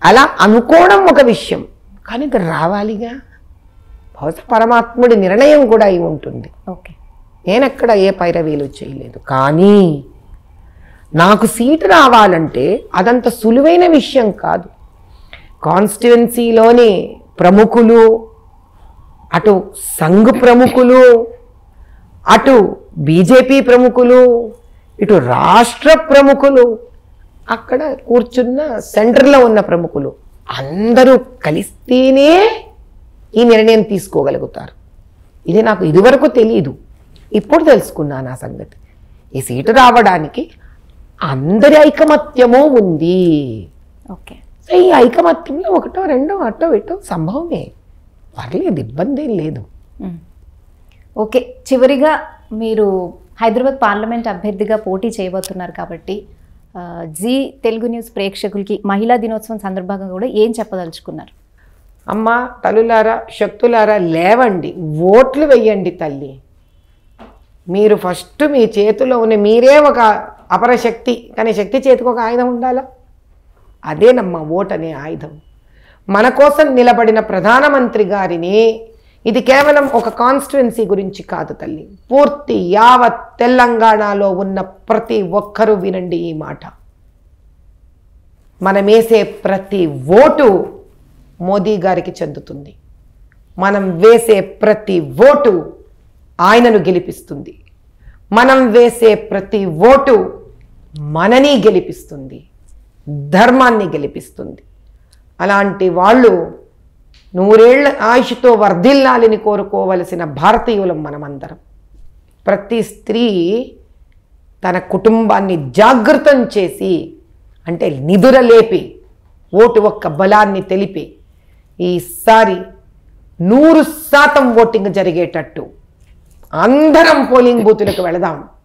అలా అనుకోవడం ఒక విషయం, కానీ ఇంకా రావాలిగా. బహుశా పరమాత్ముడి నిర్ణయం కూడా అయి ఉంటుంది. ఓకే, నేనెక్కడ ఏ పైరవీలు చేయలేదు. కానీ నాకు సీటు రావాలంటే అదంత సులువైన విషయం కాదు. కాన్స్టిట్యువెన్సీలోని ప్రముఖులు, అటు సంఘ్ ప్రముఖులు, అటు బీజేపీ ప్రముఖులు, ఇటు రాష్ట్ర ప్రముఖులు, అక్కడ కూర్చున్న సెంటర్లో ఉన్న ప్రముఖులు అందరూ కలిస్తేనే ఈ నిర్ణయం తీసుకోగలుగుతారు. ఇది నాకు ఇదివరకు తెలియదు, ఇప్పుడు తెలుసుకున్నాను ఆ సంగతి. ఈ సీటు రావడానికి అందరి ఐకమత్యము ఉంది. ఓకే, ఈ ఐకమత్యంలో ఒకటో రెండో అటో ఇటో సంభవమే, పర్లేదు, ఇబ్బంది ఏం లేదు. ఓకే. చివరిగా మీరు హైదరాబాద్ పార్లమెంట్ అభ్యర్థిగా పోటీ చేయబోతున్నారు కాబట్టి జీ తెలుగు న్యూస్ ప్రేక్షకులకి మహిళా దినోత్సవం సందర్భంగా కూడా ఏం చెప్పదలుచుకున్నారు? అమ్మ తల్లులారా, శక్తులారా, లేవండి, ఓట్లు వెయ్యండి తల్లి. మీరు ఫస్ట్ మీ చేతిలో ఉన్న మీరే ఒక అపరశక్తి, కానీ శక్తి చేతికి ఒక ఆయుధం ఉండాలా? అదేనమ్మా ఓట్ అనే ఆయుధం. మన కోసం నిలబడిన ప్రధానమంత్రి గారిని, ఇది కేవలం ఒక కాన్స్టిట్యువెన్సీ గురించి కాదు తల్లి, పూర్తి యావత్ తెలంగాణలో ఉన్న ప్రతి ఒక్కరూ వినండి ఈ మాట. మనం వేసే ప్రతి ఓటు మోదీ గారికి చెందుతుంది. మనం వేసే ప్రతి ఓటు ఆయనను గెలిపిస్తుంది. మనం వేసే ప్రతి ఓటు మనని గెలిపిస్తుంది, ధర్మాన్ని గెలిపిస్తుంది. అలాంటి వాళ్ళు నూరేళ్ల ఆయుష్తో వర్ధిల్లాలని కోరుకోవలసిన భారతీయులం మనమందరం. ప్రతి స్త్రీ తన కుటుంబాన్ని జాగృతం చేసి, అంటే నిదురలేపి, ఓటు ఒక్క బలాన్ని తెలిపి ఈసారి 100% ఓటింగ్ జరిగేటట్టు అందరం పోలింగ్ బూతులకు వెళదాం.